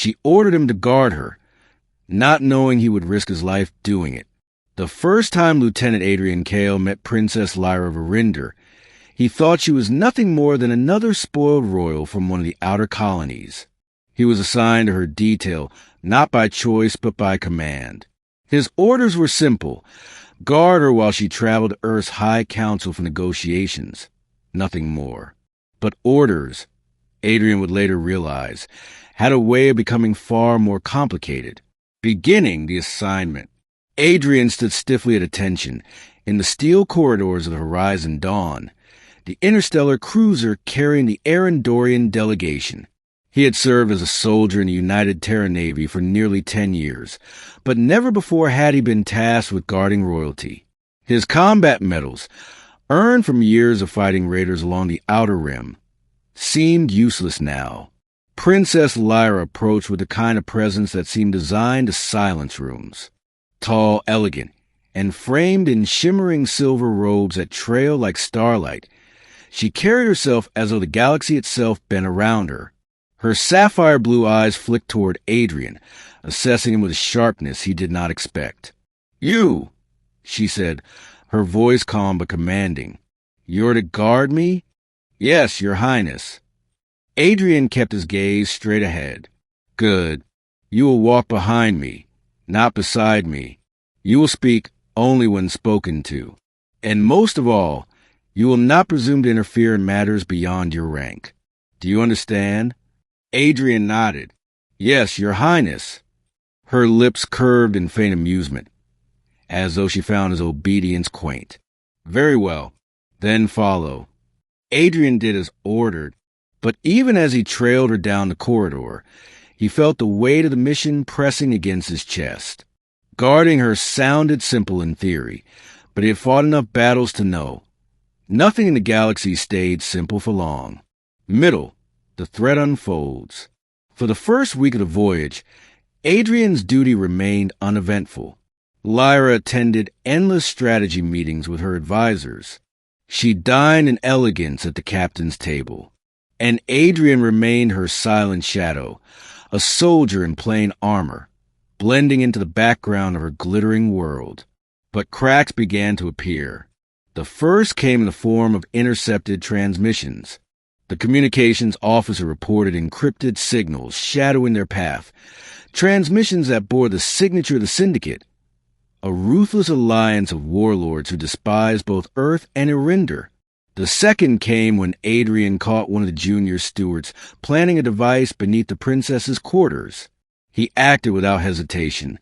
She ordered him to guard her, not knowing he would risk his life doing it. The first time Lieutenant Adrian Kale met Princess Lyra Verinder, he thought she was nothing more than another spoiled royal from one of the outer colonies. He was assigned to her detail, not by choice but by command. His orders were simple: guard her while she traveled to Earth's High Council for negotiations. Nothing more. But orders, Adrian would later realize, had a way of becoming far more complicated. Beginning the assignment, Adrian stood stiffly at attention in the steel corridors of the Horizon Dawn, the interstellar cruiser carrying the Arendorian delegation. He had served as a soldier in the United Terra Navy for nearly 10 years, but never before had he been tasked with guarding royalty. His combat medals, earned from years of fighting raiders along the Outer Rim, seemed useless now. Princess Lyra approached with the kind of presence that seemed designed to silence rooms. Tall, elegant, and framed in shimmering silver robes that trailed like starlight, she carried herself as though the galaxy itself bent around her. Her sapphire blue eyes flicked toward Adrian, assessing him with a sharpness he did not expect. "You," she said, her voice calm but commanding. "You're to guard me?" "Yes, Your Highness." Adrian kept his gaze straight ahead. "Good. You will walk behind me, not beside me. You will speak only when spoken to. And most of all, you will not presume to interfere in matters beyond your rank. Do you understand?" Adrian nodded. "Yes, Your Highness." Her lips curved in faint amusement, as though she found his obedience quaint. "Very well. Then follow." Adrian did as ordered, but even as he trailed her down the corridor, he felt the weight of the mission pressing against his chest. Guarding her sounded simple in theory, but he had fought enough battles to know. Nothing in the galaxy stayed simple for long. Middle, the threat unfolds. For the first week of the voyage, Adrian's duty remained uneventful. Lyra attended endless strategy meetings with her advisors. She dined in elegance at the captain's table. And Adrian remained her silent shadow, a soldier in plain armor, blending into the background of her glittering world. But cracks began to appear. The first came in the form of intercepted transmissions. The communications officer reported encrypted signals shadowing their path, transmissions that bore the signature of the Syndicate, a ruthless alliance of warlords who despised both Earth and Erinder. The second came when Adrian caught one of the junior stewards planting a device beneath the princess's quarters. He acted without hesitation,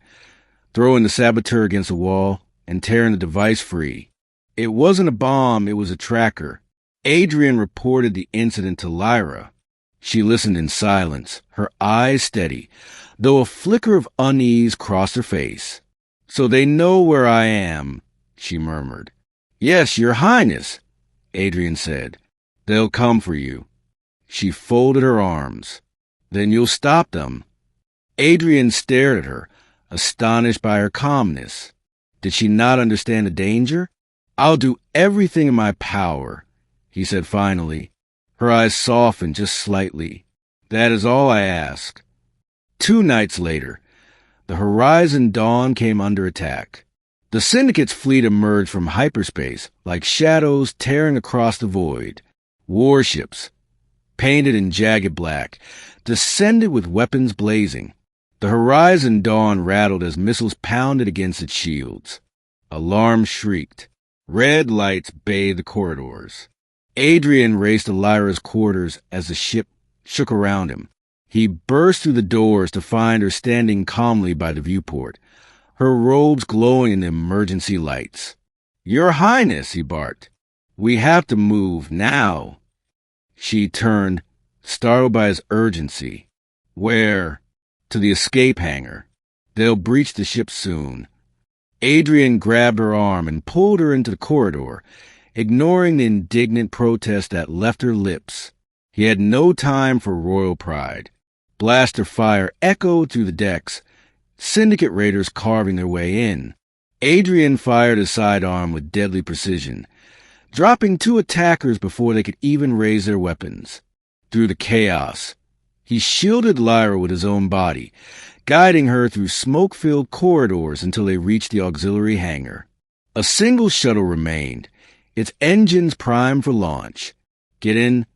throwing the saboteur against the wall and tearing the device free. It wasn't a bomb, it was a tracker. Adrian reported the incident to Lyra. She listened in silence, her eyes steady, though a flicker of unease crossed her face. "So they know where I am," she murmured. "Yes, Your Highness," Adrian said. "They'll come for you." She folded her arms. "Then you'll stop them." Adrian stared at her, astonished by her calmness. Did she not understand the danger? "I'll do everything in my power," he said finally. Her eyes softened just slightly. "That is all I ask." 2 nights later, the Horizon Dawn came under attack. The Syndicate's fleet emerged from hyperspace like shadows tearing across the void. Warships, painted in jagged black, descended with weapons blazing. The Horizon Dawn rattled as missiles pounded against its shields. Alarms shrieked. Red lights bathed the corridors. Adrian raced to Lyra's quarters as the ship shook around him. He burst through the doors to find her standing calmly by the viewport, her robes glowing in the emergency lights. "Your Highness," he barked. "We have to move now." She turned, startled by his urgency. "Where?" "To the escape hangar. They'll breach the ship soon." Adrian grabbed her arm and pulled her into the corridor, ignoring the indignant protest that left her lips. He had no time for royal pride. Blaster fire echoed through the decks, Syndicate raiders carving their way in. Adrian fired his sidearm with deadly precision, dropping 2 attackers before they could even raise their weapons. Through the chaos, He shielded Lyra with his own body, guiding her through smoke-filled corridors until they reached the auxiliary hangar. A single shuttle remained, its engines primed for launch. "Get in,"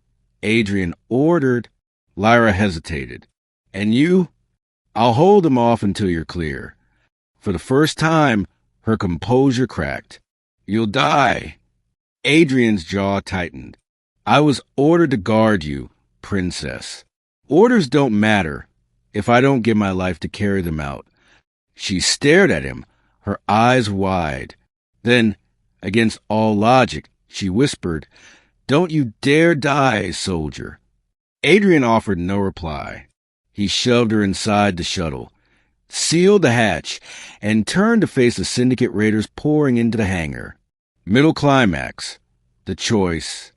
Adrian ordered. Lyra hesitated. "And you?" "I'll hold them off until you're clear." For the first time, her composure cracked. "You'll die." Adrian's jaw tightened. "I was ordered to guard you, Princess. Orders don't matter if I don't give my life to carry them out." She stared at him, her eyes wide. Then, against all logic, she whispered, "Don't you dare die, soldier." Adrian offered no reply. He shoved her inside the shuttle, sealed the hatch, and turned to face the Syndicate raiders pouring into the hangar. Middle climax. The choice.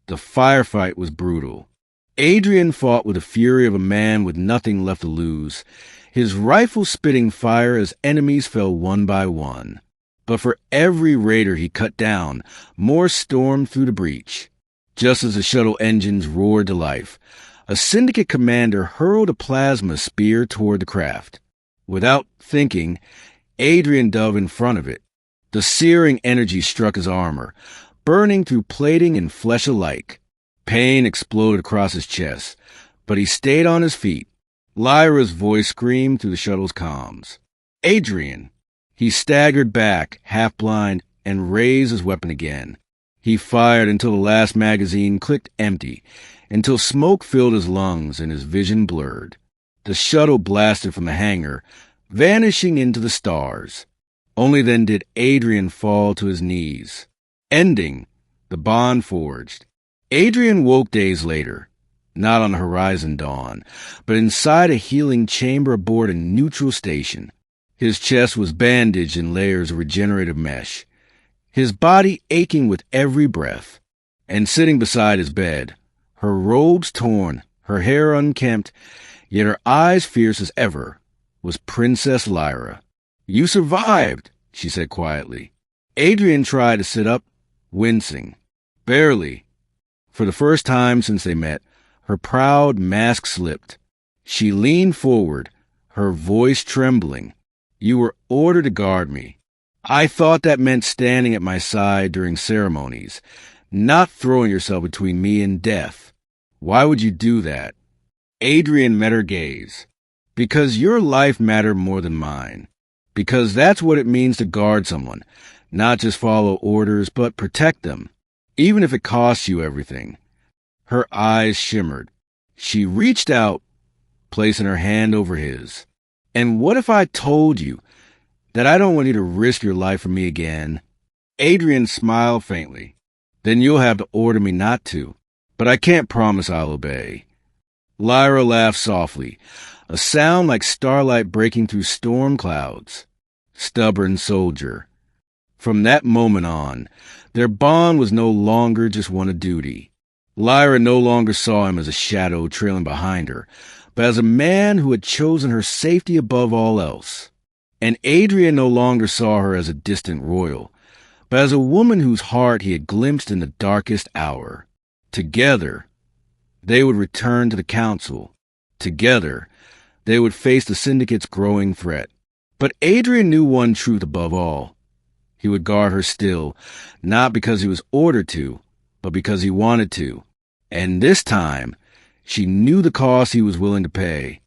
The firefight was brutal. Adrian fought with the fury of a man with nothing left to lose, his rifle spitting fire as enemies fell one by one. But for every raider he cut down, more stormed through the breach. Just as the shuttle engines roared to life, a Syndicate commander hurled a plasma spear toward the craft. Without thinking, Adrian dove in front of it. The searing energy struck his armor, burning through plating and flesh alike. Pain exploded across his chest, but he stayed on his feet. Lyra's voice screamed through the shuttle's comms. "Adrian!" He staggered back, half-blind, and raised his weapon again. He fired until the last magazine clicked empty, until smoke filled his lungs and his vision blurred. The shuttle blasted from the hangar, vanishing into the stars. Only then did Adrian fall to his knees. Ending, the bond forged. Adrian woke days later, not on the horizon dawn, but inside a healing chamber aboard a neutral station. His chest was bandaged in layers of regenerative mesh, his body aching with every breath. And sitting beside his bed, her robes torn, her hair unkempt, yet her eyes fierce as ever, was Princess Lyra. "You survived," she said quietly. Adrian tried to sit up, wincing. Barely. For the first time since they met, her proud mask slipped. She leaned forward, her voice trembling. "You were ordered to guard me. I thought that meant standing at my side during ceremonies, not throwing yourself between me and death. Why would you do that?" Adrian met her gaze. "Because your life mattered more than mine. Because that's what it means to guard someone, not just follow orders, but protect them, even if it costs you everything." Her eyes shimmered. She reached out, placing her hand over his. "And what if I told you that I don't want you to risk your life for me again?" Adrian smiled faintly. "Then you'll have to order me not to, but I can't promise I'll obey." Lyra laughed softly, a sound like starlight breaking through storm clouds. Stubborn soldier. From that moment on, their bond was no longer just one of duty. Lyra no longer saw him as a shadow trailing behind her, but as a man who had chosen her safety above all else. And Adrian no longer saw her as a distant royal, but as a woman whose heart he had glimpsed in the darkest hour. Together, they would return to the council. Together, they would face the Syndicate's growing threat. But Adrian knew one truth above all. He would guard her still, not because he was ordered to, but because he wanted to. And this time, she knew the cost he was willing to pay.